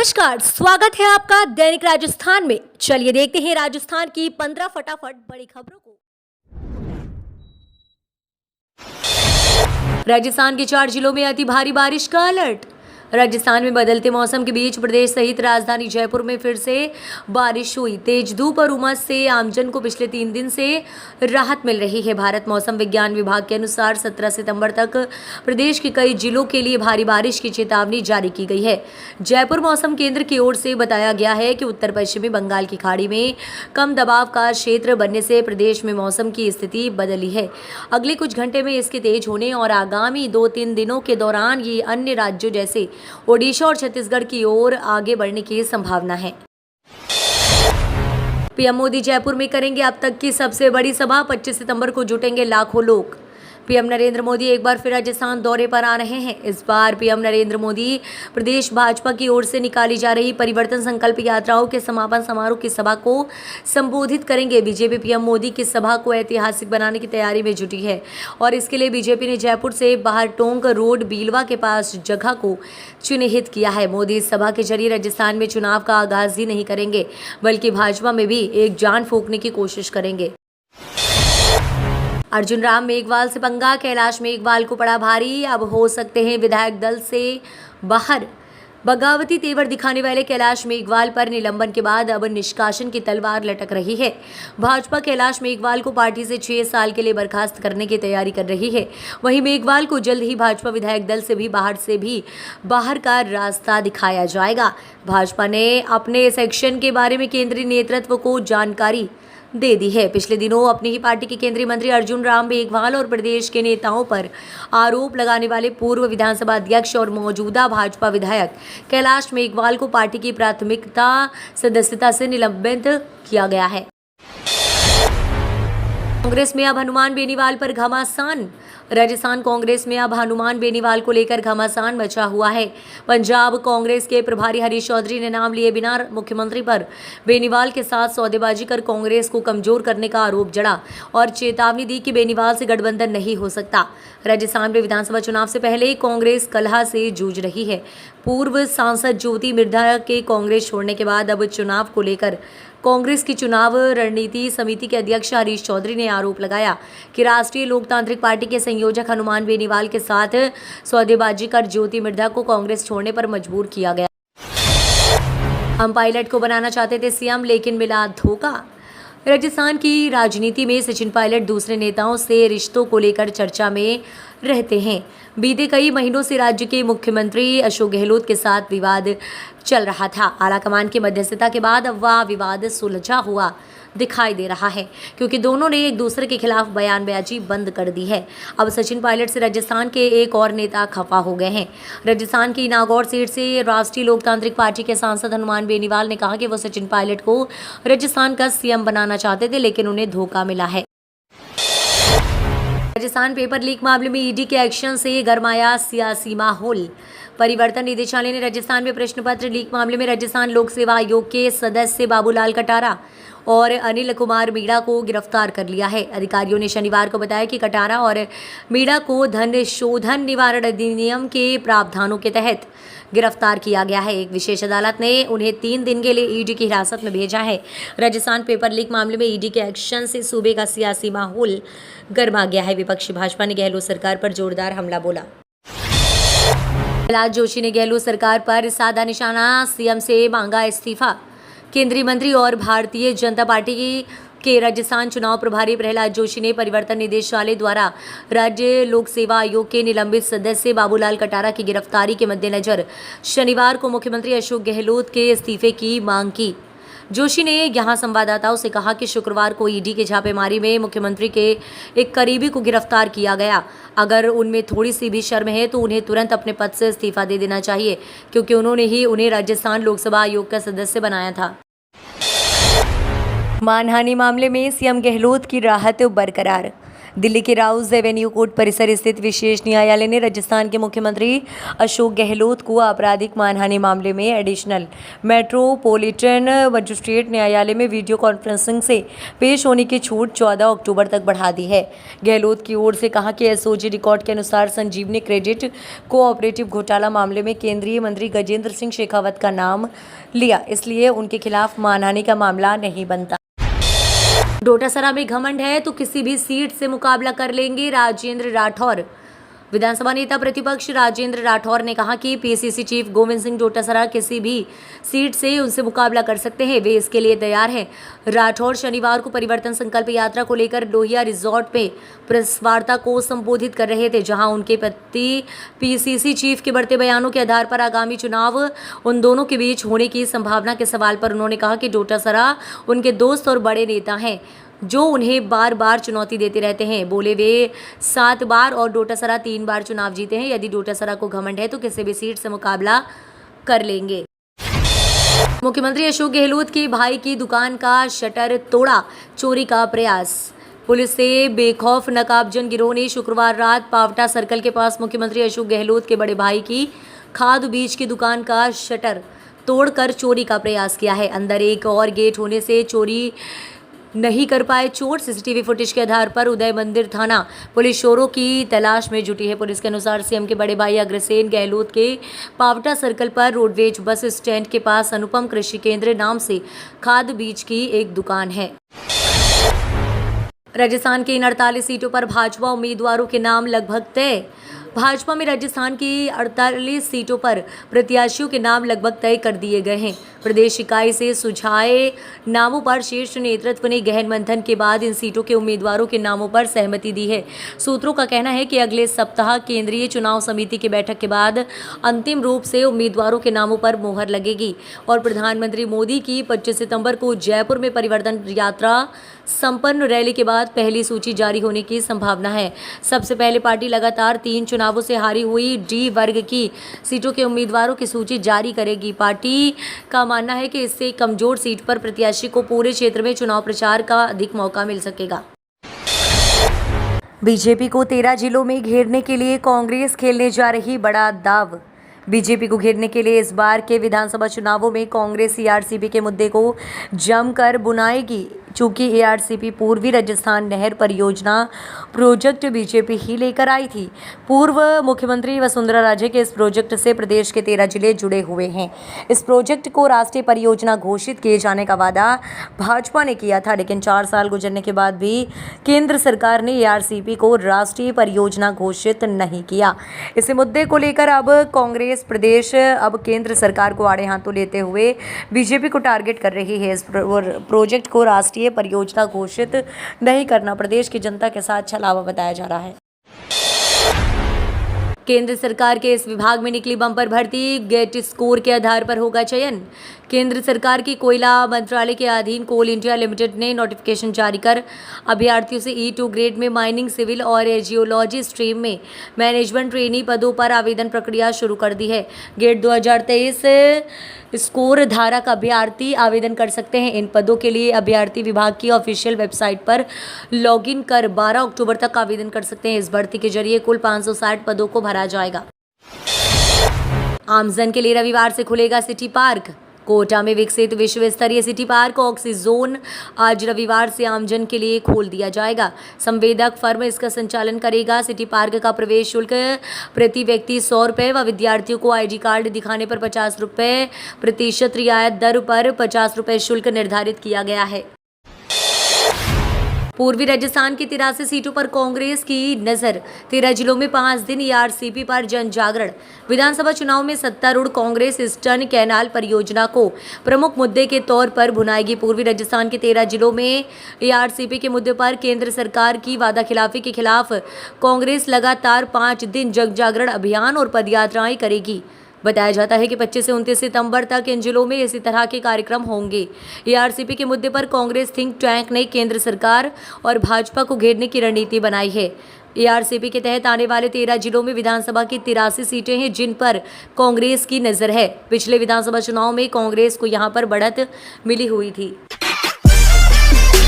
नमस्कार, स्वागत है आपका दैनिक राजस्थान में। चलिए देखते हैं राजस्थान की 15 फटाफट बड़ी खबरों को। राजस्थान के 4 जिलों में अति भारी बारिश का अलर्ट। राजस्थान में बदलते मौसम के बीच प्रदेश सहित राजधानी जयपुर में फिर से बारिश हुई। तेज धूप और उमस से आमजन को पिछले 3 दिन से राहत मिल रही है। भारत मौसम विज्ञान विभाग के अनुसार 17 सितंबर तक प्रदेश के कई जिलों के लिए भारी बारिश की चेतावनी जारी की गई है। जयपुर मौसम केंद्र की ओर से बताया गया है कि उत्तर पश्चिमी बंगाल की खाड़ी में कम दबाव का क्षेत्र बनने से प्रदेश में मौसम की स्थिति बदली है। अगले कुछ घंटे में इसके तेज होने और आगामी 2-3 दिनों के दौरान ये अन्य राज्यों जैसे ओडिशा और छत्तीसगढ़ की ओर आगे बढ़ने की संभावना है। पीएम मोदी जयपुर में करेंगे अब तक की सबसे बड़ी सभा। 25 सितंबर को जुटेंगे लाखों लोग। पीएम नरेंद्र मोदी एक बार फिर राजस्थान दौरे पर आ रहे हैं। इस बार पीएम नरेंद्र मोदी प्रदेश भाजपा की ओर से निकाली जा रही परिवर्तन संकल्प यात्राओं के समापन समारोह की सभा को संबोधित करेंगे। बीजेपी पीएम मोदी की सभा को ऐतिहासिक बनाने की तैयारी में जुटी है और इसके लिए बीजेपी ने जयपुर से बाहर टोंक रोड बीलवा के पास जगह को चिन्हित किया है। मोदी इस सभा के जरिए राजस्थान में चुनाव का आगाज ही नहीं करेंगे बल्कि भाजपा में भी एक जान फूंकने की कोशिश करेंगे। अर्जुन राम मेघवाल से पंगा। कैलाश मेघवाल को पड़ा भारी। अब हो सकते हैं विधायक दल से बाहर। बगावती तेवर दिखाने वाले कैलाश मेघवाल पर निलंबन के बाद अब निष्कासन की तलवार लटक रही है। भाजपा कैलाश मेघवाल को पार्टी से 6 साल के लिए बर्खास्त करने की तैयारी कर रही है। वहीं मेघवाल को जल्द ही भाजपा विधायक दल से भी बाहर का रास्ता दिखाया जाएगा। भाजपा ने अपने सेक्शन के बारे में केंद्रीय नेतृत्व को जानकारी दे दी है। पिछले दिनों अपनी ही पार्टी के केंद्रीय मंत्री अर्जुन राम मेघवाल और प्रदेश के नेताओं पर आरोप लगाने वाले पूर्व विधानसभा अध्यक्ष और मौजूदा भाजपा विधायक कैलाश मेघवाल को पार्टी की प्राथमिकता सदस्यता से निलंबित किया गया है। कांग्रेस में अब हनुमान बेनीवाल पर घमासान। राजस्थान कांग्रेस में अब हनुमान बेनीवाल को लेकर घमासान मचा हुआ है। पंजाब कांग्रेस के प्रभारी हरीश चौधरी ने नाम लिए बिना मुख्यमंत्री पर बेनीवाल के साथ सौदेबाजी कर कांग्रेस को कमजोर करने का आरोप जड़ा और चेतावनी दी कि बेनीवाल से गठबंधन नहीं हो सकता। राजस्थान में विधानसभा चुनाव से पहले कांग्रेस कलह से जूझ रही है। पूर्व सांसद ज्योति मिर्धा के कांग्रेस छोड़ने के बाद अब चुनाव को लेकर कांग्रेस की चुनाव रणनीति समिति के अध्यक्ष हरीश चौधरी ने आरोप लगाया कि राष्ट्रीय लोकतांत्रिक पार्टी के संयोजक हनुमान बेनीवाल के साथ सौदेबाजी कर ज्योति मिर्धा को कांग्रेस छोड़ने पर मजबूर किया गया। हम पायलट को बनाना चाहते थे सीएम, लेकिन मिला धोखा। राजस्थान की राजनीति में सचिन पायलट दूसरे नेताओं से रिश्तों को लेकर चर्चा में रहते हैं। बीते कई महीनों से राज्य के मुख्यमंत्री अशोक गहलोत के साथ विवाद चल रहा था। आलाकमान की मध्यस्थता के बाद अब वह विवाद सुलझा हुआ दिखाई दे रहा है क्योंकि दोनों ने एक दूसरे के खिलाफ बयानबाजी बंद कर दी है। अब सचिन पायलट से राजस्थान के एक और नेता खफा हो गए हैं। राजस्थान की नागौर सीट से राष्ट्रीय लोकतांत्रिक पार्टी के सांसद हनुमान बेनीवाल ने कहा कि वो सचिन पायलट को राजस्थान का सीएम बनाना चाहते थे, लेकिन उन्हें धोखा मिला है। राजस्थान पेपर लीक मामले में ईडी के एक्शन से गरमाया सियासी माहौल। परिवर्तन निदेशालय ने राजस्थान में प्रश्न पत्र लीक मामले में राजस्थान लोक सेवा आयोग के सदस्य बाबूलाल कटारा और अनिल कुमार मीणा को गिरफ्तार कर लिया है। अधिकारियों ने शनिवार को बताया कि कटारा और मीणा को धन शोधन निवारण अधिनियम के प्रावधानों के तहत गिरफ्तार किया गया है। एक विशेष अदालत ने उन्हें 3 दिन के लिए ईडी की हिरासत में भेजा है। राजस्थान पेपर लीक मामले में ईडी के एक्शन से सूबे का सियासी माहौल गर्मा गया है। विपक्षी भाजपा ने गहलोत सरकार पर जोरदार हमला बोला। प्रहलाद जोशी ने गहलोत सरकार पर साधा निशाना, सीएम से मांगा इस्तीफा। केंद्रीय मंत्री और भारतीय जनता पार्टी के राजस्थान चुनाव प्रभारी प्रहलाद जोशी ने परिवर्तन निदेशालय द्वारा राज्य लोक सेवा आयोग के निलंबित सदस्य बाबूलाल कटारा की गिरफ्तारी के मद्देनजर शनिवार को मुख्यमंत्री अशोक गहलोत के इस्तीफे की मांग की। जोशी ने यहां संवाददाताओं से कहा कि शुक्रवार को ईडी के छापेमारी में मुख्यमंत्री के एक करीबी को गिरफ्तार किया गया। अगर उनमें थोड़ी सी भी शर्म है तो उन्हें तुरंत अपने पद से इस्तीफा दे देना चाहिए क्योंकि उन्होंने ही उन्हें राजस्थान लोकसभा आयोग का सदस्य बनाया था। मानहानि मामले में सीएम गहलोत की राहत बरकरार। दिल्ली के राउज एवेन्यू कोर्ट परिसर स्थित विशेष न्यायालय ने राजस्थान के मुख्यमंत्री अशोक गहलोत को आपराधिक मानहानि मामले में एडिशनल मेट्रोपॉलिटन मजिस्ट्रेट न्यायालय में वीडियो कॉन्फ्रेंसिंग से पेश होने की छूट 14 अक्टूबर तक बढ़ा दी है। गहलोत की ओर से कहा कि एसओजी रिकॉर्ड के अनुसार संजीवनी क्रेडिट कोऑपरेटिव घोटाला मामले में केंद्रीय मंत्री गजेंद्र सिंह शेखावत का नाम लिया, इसलिए उनके खिलाफ मानहानि का मामला नहीं बनता। डोटासरा में घमंड है तो किसी भी सीट से मुकाबला कर लेंगे, राजेंद्र राठौर। विधानसभा नेता प्रतिपक्ष राजेंद्र राठौर ने कहा कि पीसीसी चीफ गोविंद सिंह डोटासरा किसी भी सीट से उनसे मुकाबला कर सकते हैं, वे इसके लिए तैयार हैं। राठौर शनिवार को परिवर्तन संकल्प यात्रा को लेकर लोहिया रिजॉर्ट पे प्रेस वार्ता को संबोधित कर रहे थे, जहां उनके पति पीसीसी चीफ के बढ़ते बयानों के आधार पर आगामी चुनाव उन दोनों के बीच होने की संभावना के सवाल पर उन्होंने कहा कि डोटासरा उनके दोस्त और बड़े नेता हैं जो उन्हें बार बार चुनौती देते रहते हैं। बोले वे 7 बार और डोटासरा 3 बार चुनाव जीते हैं। यदि डोटासरा को घमंड है तो किसी भी सीट से मुकाबला कर लेंगे। मुख्यमंत्री अशोक गहलोत के भाई की दुकान का शटर तोड़ा, चोरी का प्रयास। पुलिस से बेखौफ नकाबजन गिरोह ने शुक्रवार रात पावटा सर्कल के पास मुख्यमंत्री अशोक गहलोत के बड़े भाई की खाद बीज की दुकान का शटर तोड़कर चोरी का प्रयास किया है। अंदर एक और गेट होने से चोरी नहीं कर पाए चोर। सीसीटीवी फुटेज के आधार पर उदय मंदिर थाना पुलिस चोरों की तलाश में जुटी है। पुलिस के अनुसार सीएम के बड़े भाई अग्रसेन गहलोत के पावटा सर्कल पर रोडवेज बस स्टैंड के पास अनुपम कृषि केंद्र नाम से खाद बीज की एक दुकान है। राजस्थान के इन 48 सीटों पर भाजपा उम्मीदवारों के नाम लगभग तय। भाजपा में राजस्थान की 48 सीटों पर प्रत्याशियों के नाम लगभग तय कर दिए गए हैं। प्रदेश इकाई से सुझाए नामों पर शीर्ष नेतृत्व ने गहन मंथन के बाद इन सीटों के उम्मीदवारों के नामों पर सहमति दी है। सूत्रों का कहना है कि अगले सप्ताह केंद्रीय चुनाव समिति की बैठक के बाद अंतिम रूप से उम्मीदवारों के नामों पर मोहर लगेगी और प्रधानमंत्री मोदी की 25 सितंबर को जयपुर में परिवर्तन यात्रा संपन्न रैली के बाद पहली सूची जारी होने की संभावना है। सबसे पहले पार्टी लगातार 3 चुनावों से हारी हुई डी वर्ग की सीटों के उम्मीदवारों की सूची जारी करेगी। पार्टी का मानना है कि इससे कमजोर सीट पर प्रत्याशी को पूरे क्षेत्र में चुनाव प्रचार का अधिक मौका मिल सकेगा। बीजेपी को 13 जिलों में घेरने के लिए कांग्रेस खेलने जा रही बड़ा दाव। बीजेपी को घेरने के लिए इस बार के विधानसभा चुनावों में कांग्रेस एआरसीपी के मुद्दे को जमकर बुनाएगी। चूंकि एआरसीपी पूर्वी राजस्थान नहर परियोजना प्रोजेक्ट बीजेपी ही लेकर आई थी। पूर्व मुख्यमंत्री वसुंधरा राजे के इस प्रोजेक्ट से प्रदेश के 13 जिले जुड़े हुए हैं। इस प्रोजेक्ट को राष्ट्रीय परियोजना घोषित किए जाने का वादा भाजपा ने किया था, लेकिन 4 साल गुजरने के बाद भी केंद्र सरकार ने एआरसीपी को राष्ट्रीय परियोजना घोषित नहीं किया। इस मुद्दे को लेकर अब कांग्रेस प्रदेश अब केंद्र सरकार को आड़े हाथों लेते हुए बीजेपी को टारगेट कर रही है। इस प्रोजेक्ट को राष्ट्रीय परियोजना घोषित नहीं करना प्रदेश की जनता के साथ छलावा बताया जा रहा है। केंद्र सरकार के इस विभाग में निकली बम्पर भर्ती, गेट स्कोर के आधार पर होगा चयन। केंद्र सरकार की कोयला मंत्रालय के अधीन कोल इंडिया लिमिटेड ने नोटिफिकेशन जारी कर अभ्यर्थियों से E2 ग्रेड में माइनिंग, सिविल और जियोलॉजी स्ट्रीम में मैनेजमेंट ट्रेनी पदों पर आवेदन प्रक्रिया शुरू कर दी है। गेट 2023 स्कोर धारक अभ्यर्थी आवेदन कर सकते हैं। इन पदों के लिए अभ्यर्थी विभाग की ऑफिशियल वेबसाइट पर लॉगिन कर 12 अक्टूबर तक आवेदन कर सकते हैं। इस भर्ती के जरिए कुल 560 पदों को भरा जाएगा। आमजन के लिए रविवार से खुलेगा सिटी पार्क। कोटा में विकसित विश्व स्तरीय सिटी पार्क ऑक्सीजोन आज रविवार से आमजन के लिए खोल दिया जाएगा। संवेदक फर्म इसका संचालन करेगा। सिटी पार्क का प्रवेश शुल्क प्रति व्यक्ति 100 रुपये व विद्यार्थियों को ID कार्ड दिखाने पर 50 रुपये प्रतिशत रियायत दर पर 50 रुपये शुल्क निर्धारित किया गया है। पूर्वी राजस्थान की 83 सीटों पर कांग्रेस की नजर। 13 जिलों में 5 दिन एआरसीपी पर जन जागरण। विधानसभा चुनाव में सत्तारूढ़ कांग्रेस ईस्टर्न कैनाल परियोजना को प्रमुख मुद्दे के तौर पर भुनाएगी। पूर्वी राजस्थान के 13 जिलों में एआरसीपी के मुद्दे पर केंद्र सरकार की वादाखिलाफी के खिलाफ कांग्रेस लगातार 5 दिन जन जागरण अभियान और पदयात्राएं करेगी। बताया जाता है कि 25 से 29 सितंबर तक इन जिलों में इसी तरह के कार्यक्रम होंगे। एआरसीपी के मुद्दे पर कांग्रेस थिंक टैंक ने केंद्र सरकार और भाजपा को घेरने की रणनीति बनाई है। एआरसीपी के तहत आने वाले 13 जिलों में विधानसभा की 83 सीटें हैं जिन पर कांग्रेस की नजर है। पिछले विधानसभा चुनाव में कांग्रेस को यहां पर बढ़त मिली हुई थी।